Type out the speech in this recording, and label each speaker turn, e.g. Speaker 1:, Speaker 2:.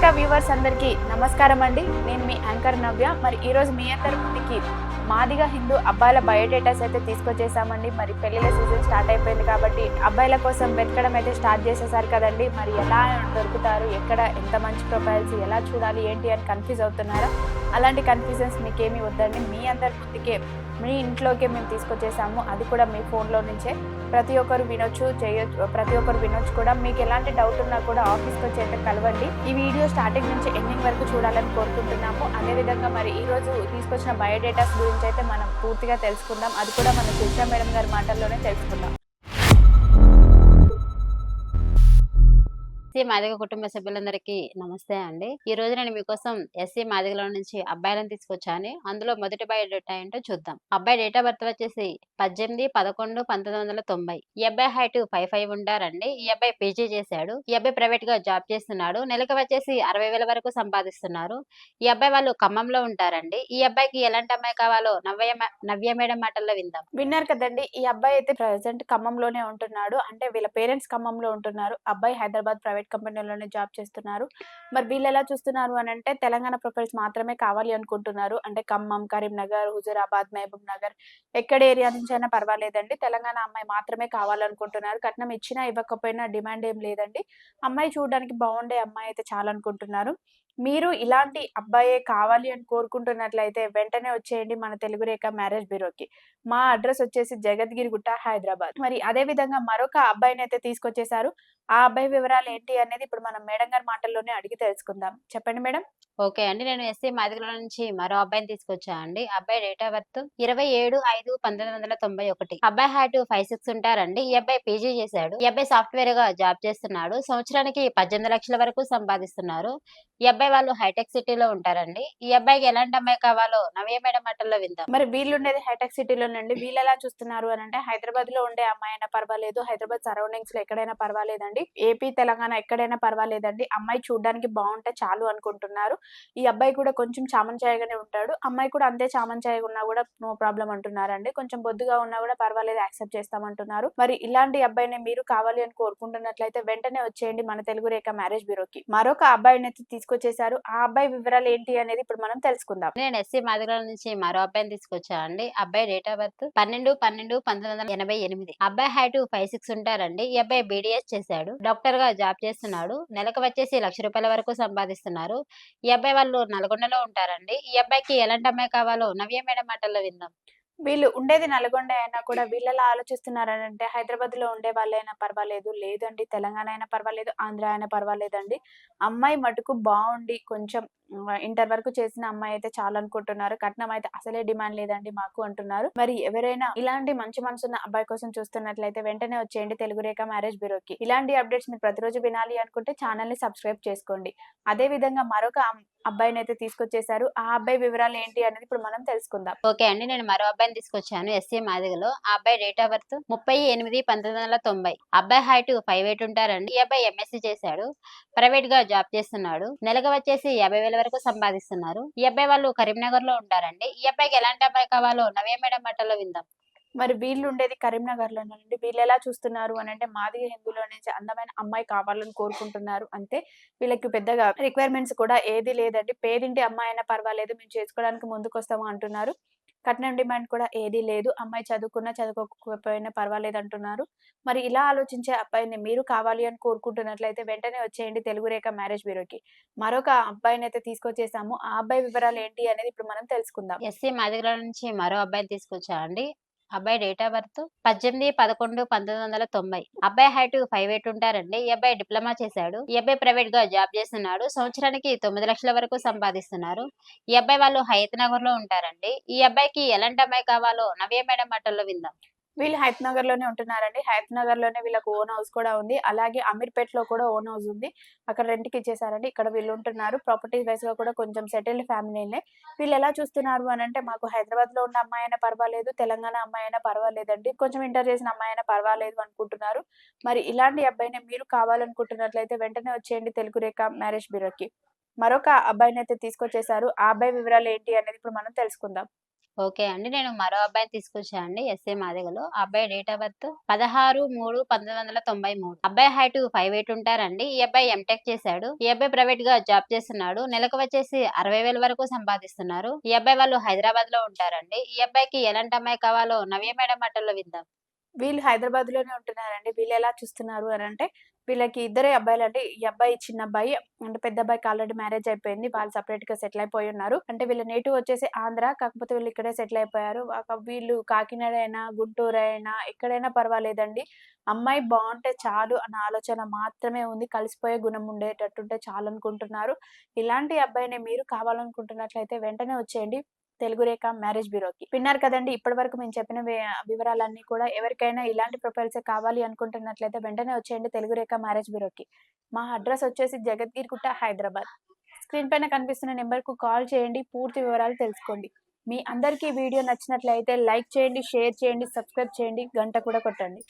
Speaker 1: రేఖ viewers అందరికీ నమస్కారం అండి. నేను మీ యాంకర్ నవ్య. మరి ఈరోజు మీ అందరి ముందుకి మాదిగ హిందూ అబ్బాయిల బయోడేటాస్ అయితే తీసుకొచ్చేసామండి. మరి పెళ్లిళ్ళ సీజన్ స్టార్ట్ అయిపోయింది కాబట్టి అబ్బాయిల కోసం వెతకడం అయితే స్టార్ట్ చేసేసారు కదండి. మరి ఎలా దొరుకుతారు, ఎక్కడ ఎంత మంచి ప్రొఫైల్స్, ఎలా చూడాలి ఏంటి అని కన్ఫ్యూజ్ అవుతున్నారా? అలాంటి కన్ఫ్యూజన్స్ మీకేమీ వద్దండి. మీ అందరి ముందుకే మీ ఇంట్లోకే మేము తీసుకొచ్చేసాము. అది కూడా మీ ఫోన్లో నుంచే ప్రతి ఒక్కరు వినొచ్చు, చేయొచ్చు. ప్రతి ఒక్కరు వినొచ్చు కూడా. మీకు ఎలాంటి డౌట్ ఉన్నా కూడా ఆఫీస్కి వచ్చి అయితే కలవండి. ఈ వీడియో స్టార్టింగ్ నుంచి ఎండింగ్ వరకు చూడాలని కోరుకుంటున్నాము. అదేవిధంగా మరి ఈ రోజు తీసుకొచ్చిన బయోడేటాస్ గురించి అయితే మనం పూర్తిగా తెలుసుకుందాం. అది కూడా మన శిల్షా మేడం గారి మాటల్లోనే తెలుసుకుందాం.
Speaker 2: ఎస్సీ మాదిగ కుటుంబ సభ్యులందరికీ నమస్తే అండి. ఈ రోజు నేను మీకోసం ఎస్సీ మాదిగలో నుంచి అబ్బాయిలను తీసుకొచ్చాను. అందులో మొదటి బయోడేటా ఏంటో చూద్దాం. అబ్బాయి డేట్ ఆఫ్ బర్త్ వచ్చేసి 18/11/1990. ఈ అబ్బాయి హైట్ 5'5" ఉంటారండి. ఈ అబ్బాయి పీజీ చేశాడు. ఈ అబ్బాయి ప్రైవేట్ గా జాబ్ చేస్తున్నాడు. నెలకు వచ్చేసి 60,000 వరకు సంపాదిస్తున్నారు. ఈ అబ్బాయి వాళ్ళు ఖమ్మంలో ఉంటారండి. ఈ అబ్బాయికి ఎలాంటి అమ్మాయి కావాలో నవ్య మేడం మాటల్లో విందాం.
Speaker 1: విన్నారు కదండి. ఈ అబ్బాయి అయితే ప్రెసెంట్ ఖమ్మంలోనే ఉంటున్నాడు. అంటే వీళ్ళ పేరెంట్స్ ఖమ్మంలో ఉంటున్నారు. అబ్బాయి హైదరాబాద్ ప్రైవేట్ కంపెనీలోనే జాబ్ చేస్తున్నారు. మరి వీళ్ళు ఎలా చూస్తున్నారు అని అంటే తెలంగాణ ప్రొఫైల్స్ మాత్రమే కావాలి అనుకుంటున్నారు. అంటే ఖమ్మం, కరీంనగర్, హుజూరాబాద్, మహబూబ్ నగర్ ఎక్కడ ఏరియా నుంచి అయినా పర్వాలేదండి. తెలంగాణ అమ్మాయి మాత్రమే కావాలనుకుంటున్నారు. కట్నం ఇచ్చినా ఇవ్వకపోయినా డిమాండ్ ఏం లేదండి. అమ్మాయి చూడడానికి బాగుండే అమ్మాయి అయితే చాలనుకుంటున్నారు. మీరు ఇలాంటి అబ్బాయే కావాలి అని కోరుకుంటున్నట్లయితే వెంటనే వచ్చేయండి మన తెలుగు రేఖ మ్యారేజ్ బ్యూరోకి. మా అడ్రస్ వచ్చేసి జగద్గిరిగుట్ట, హైదరాబాద్. మరి అదే విధంగా మరొక అబ్బాయిని అయితే తీసుకొచ్చేసారు. ఆ అబ్బాయి వివరాలు ఏంటి అనేది ఇప్పుడు మనం మేడం గారి మాటల్లోనే అడిగి తెలుసుకుందాం. చెప్పండి మేడం.
Speaker 2: ఓకే అండి. నేను ఎస్సీ మాదిగల నుంచి మరో అబ్బాయిని తీసుకొచ్చా అండి. అబ్బాయి డేట్ ఆఫ్ బర్త్ 27/5/1991. అబ్బాయి హైట్ 5'6" ఉంటారండి. ఈ అబ్బాయి పీజీ చేశాడు. ఈ అబ్బాయి సాఫ్ట్వేర్ గా జాబ్ చేస్తున్నాడు. సంవత్సరానికి 18 లక్షల వరకు సంపాదిస్తున్నారు. ఈ అబ్బాయి వాళ్ళు హైటెక్ సిటీలో ఉంటారండి. ఈ అబ్బాయికి ఎలాంటి అమ్మాయి కావాలో నవ్య మేడం మాటల్లో విందాం.
Speaker 1: మరి వీళ్ళుండేది హైటెక్ సిటీలోనండి. వీళ్ళెలా చూస్తున్నారు అనంటే హైదరాబాద్‌లో ఉండే అమ్మాయైనా పర్వాలేదు, హైదరాబాద్ సరౌండింగ్స్‌లో ఎక్కడైనా పర్వాలేదండి. ఏపీ, తెలంగాణ ఎక్కడైనా పర్వాలేదండి. అమ్మాయి చూడ్డానికి బావుంటే చాలు అనుకుంటున్నారు. ఈ అబ్బాయి కూడా కొంచెం చామంచాయగానే ఉంటాడు. అమ్మాయి కూడా అంతే చామంచాయగా ఉన్నా కూడా నో ప్రాబ్లమ్ అంటున్నారండి. కొంచెం బొద్దుగా ఉన్నా కూడా పర్వాలేదు యాక్సెప్ట్ చేస్తామంటున్నారు. మరి ఇలాంటి అబ్బాయినే మీరు కావాలి అని కోరుకుంటున్నట్లయితే వెంటనే వచ్చేయండి మన తెలుగు రేఖ మ్యారేజ్ బ్యూరోకి. మరొక అబ్బాయినైతే తీసుకొచ్చేసారు. ఆ అబ్బాయి వివరాలు ఏంటి అనేది ఇప్పుడు మనం తెలుసుకుందాం.
Speaker 2: నేను ఎస్సీ మాదిగల నుంచి మరో అబ్బాయిని తీసుకొచ్చా అండి. అబ్బాయి డేట్ ఆఫ్ బర్త్ 12/12/1988. అబ్బాయి హైట్ 5'6" ఉంటారండి. ఈ అబ్బాయి బీడీఎస్ చేశాడు. డాక్టర్ గా జాబ్ చేస్తున్నాడు. నెలకు వచ్చేసి ₹1,00,000 వరకు సంపాదిస్తున్నారు. ఈ అబ్బాయి వాళ్ళు నల్గొండలో ఉంటారండి. ఈ అబ్బాయికి ఎలాంటి అమ్మాయి కావాలో నవ్య మేడం మాటల్లో విందాం.
Speaker 1: వీళ్ళు ఉండేది నల్గొండ అయినా కూడా వీళ్ళెలా ఆలోచిస్తున్నారనంటే హైదరాబాద్‌లో ఉండే వాళ్ళైనా పర్వాలేదు, లేదండి తెలంగాణ అయినా పర్వాలేదు, ఆంధ్ర అయినా పర్వాలేదండి. అమ్మాయి మటుకు బావుండి కొంచెం ఇంటర్ వరకు చేసిన అమ్మాయి అయితే చాలనుకుంటున్నారు. కట్నం అయితే అసలే డిమాండ్ లేదండి మాకు అంటున్నారు. మరి ఎవరైనా ఇలాంటి మంచి మనసున్న అబ్బాయి కోసం చూస్తున్నట్లయితే వెంటనే వచ్చేయండి తెలుగు రేఖ మ్యారేజ్ బ్యూరోకి. ఇలాంటి అప్డేట్స్ మీరు ప్రతిరోజు వినాలి అనుకుంటే ఛానెల్‌ని సబ్స్క్రైబ్ చేసుకోండి. అదే విధంగా మరొక అబ్బాయినైతే తీసుకొచ్చేసారు. ఆ అబ్బాయి వివరాలు ఏంటి అనేది ఇప్పుడు మనం తెలుసుకుందాం.
Speaker 2: ఓకే అండి. నేను మరో అబ్బాయిని తీసుకొచ్చాను ఎస్సీ మాదిగలో. ఆ అబ్బాయి డేట్ ఆఫ్ బర్త్ 30/8/1990. అబ్బాయి హైట్ 5'8" ఉంటారండి. ఈ అబ్బాయి ఎంఎస్సీ చేశాడు. ప్రైవేట్ గా జాబ్ చేస్తున్నాడు. నెలకు వచ్చేసి 50,000 వరకు సంపాదిస్తున్నారు. ఈ అబ్బాయి వాళ్ళు కరీంనగర్ లో ఉంటారండి. ఈ అబ్బాయికి ఎలాంటి అబ్బాయి కావాలో నవ్య మేడం మాటల్లో విందాం.
Speaker 1: మరి వీళ్ళుండేది కరీంనగర్‌లోనేనండి. వీళ్ళెలా చూస్తున్నారు అనంటే మాదిగ హిందువులో నుంచి అందమైన అమ్మాయి కావాలని కోరుకుంటున్నారు. అంతే. వీళ్ళకి పెద్దగా రిక్వైర్మెంట్స్ కూడా ఏది లేదండి. పేదింటి అమ్మాయైనా పర్వాలేదు మేము చేసుకోవడానికి ముందుకొస్తాము అంటున్నారు. కట్నం డిమాండ్ కూడా ఏదీ లేదు. అమ్మాయి చదువుకున్నా చదువుకోకపోయినా పర్వాలేదంటున్నారు. మరి ఇలా ఆలోచించే అబ్బాయిని మీరు కావాలి అని కోరుకుంటున్నట్లయితే వెంటనే వచ్చేయండి తెలుగు రేఖ మ్యారేజ్ బ్యూరోకి. మరొక అబ్బాయినైతే తీసుకొచ్చేసాము. ఆ అబ్బాయి వివరాలు ఏంటి అనేది ఇప్పుడు మనం తెలుసుకుందాం.
Speaker 2: ఎస్సీ మాదిగల నుంచి మరో అబ్బాయిని తీసుకొచ్చా అండి. అబ్బాయి డేట్ ఆఫ్ బర్త్ 18/11/1990. అబ్బాయి హైట్ 5'8" ఉంటారండి. ఈ అబ్బాయి డిప్లొమా చేశాడు. ఈ అబ్బాయి ప్రైవేట్ గా జాబ్ చేస్తున్నాడు. సంవత్సరానికి 9 లక్షల వరకు సంపాదిస్తున్నారు. ఈ అబ్బాయి వాళ్ళు హయత్ నగర్ లో ఉంటారండి. ఈ అబ్బాయికి ఎలాంటి అమ్మాయి కావాలో నవ్య మేడం మాటల్లో విందాం.
Speaker 1: వీళ్ళు హయత్ నగర్‌లోనే ఉంటున్నారండి. హయత్ నగర్‌లోనే వీళ్ళకి ఓన్ హౌస్ కూడా ఉంది. అలాగే అమీర్‌పేట్‌లో కూడా ఓన్ హౌస్ ఉంది. అక్కడ రెంట్‌కి ఇచ్చేసారండి. ఇక్కడ వీళ్ళు ఉంటున్నారు. ప్రాపర్టీ వైస్‌గా కూడా కొంచెం సెటిల్డ్ ఫ్యామిలీనే. వీళ్ళెలా చూస్తున్నారు అనంటే మాకు హైదరాబాద్‌లో ఉన్న అమ్మాయైనా పర్వాలేదు, తెలంగాణ అమ్మాయైనా పర్వాలేదండి. కొంచెం ఇంటర్ చేసిన అమ్మాయైనా పర్వాలేదు అనుకుంటున్నారు. మరి ఇలాంటి అబ్బాయినే మీరు కావాలనుకుంటున్నట్లయితే వెంటనే వచ్చేయండి తెలుగు రేఖ మ్యారేజ్ బ్యూరోకి. మరొక అబ్బాయినైతే తీసుకొచ్చేసారు. ఆ అబ్బాయి వివరాలు ఏంటి అనేది ఇప్పుడు మనం తెలుసుకుందాం.
Speaker 2: ఓకే అండి. నేను మరో అబ్బాయిని తీసుకొచ్చా అండి ఎస్ఏ మాదిగలో. ఆ అబ్బాయి డేట్ ఆఫ్ బర్త్ 16/3/1993. అబ్బాయి హైట్ 5'8" ఉంటారండి. ఈ అబ్బాయి ఎంటెక్ చేశాడు. ఈ అబ్బాయి ప్రైవేట్‌గా జాబ్ చేస్తున్నాడు. నెలకు వచ్చేసి 60,000 వరకు సంపాదిస్తున్నారు. ఈ అబ్బాయి వాళ్ళు హైదరాబాద్‌లో ఉంటారండి. ఈ అబ్బాయికి ఎలాంటి అమ్మాయి కావాలో నవ్య మేడం మాటల్లో విందాం.
Speaker 1: వీళ్ళు హైదరాబాద్‌లోనే ఉంటున్నారండి. వీళ్ళెలా చూస్తున్నారు అనంటే, వీళ్ళకి ఇద్దరే అబ్బాయిలండి. ఈ అబ్బాయి చిన్న అబ్బాయి. అంటే పెద్ద అబ్బాయికి ఆల్రెడీ మ్యారేజ్ అయిపోయింది. వాళ్ళు సెపరేట్‌గా సెటిల్ అయిపోయి ఉన్నారు. అంటే వీళ్ళ నేటివ్ వచ్చేసి ఆంధ్ర. కాకపోతే వీళ్ళు ఇక్కడే సెటిల్ అయిపోయారు. వీళ్ళు కాకినాడ అయినా, గుంటూరు అయినా ఎక్కడైనా పర్వాలేదండి. అమ్మాయి బావుంటే చాలు అన్న ఆలోచన మాత్రమే ఉంది. కలిసిపోయే గుణం ఉండేటట్టుంటే చాలనుకుంటున్నారు. ఇలాంటి అబ్బాయినే మీరు కావాలనుకుంటున్నట్లయితే వెంటనే వచ్చేయండి. తెలుగు రేఖ మ్యారేజ్ బ్యూరోకి. విన్నారు కదండీ! ఇప్పటి వరకు మేము చెప్పిన వివరాలన్నీ కూడా ఎవరికైనా ఇలాంటి ప్రొఫైల్సే కావాలి అనుకుంటున్నట్లయితే వెంటనే వచ్చేయండి తెలుగు రేఖ మ్యారేజ్ బ్యూరోకి. మా అడ్రెస్ వచ్చేసి జగద్గిరిగుట్ట, హైదరాబాద్. స్క్రీన్ పైన కనిపిస్తున్న నంబర్‌కు కాల్ చేయండి. పూర్తి వివరాలు తెలుసుకోండి. మీ అందరికీ ఈ వీడియో నచ్చినట్లయితే లైక్ చేయండి, షేర్ చేయండి, సబ్స్క్రైబ్ చేయండి, గంట కూడా కొట్టండి.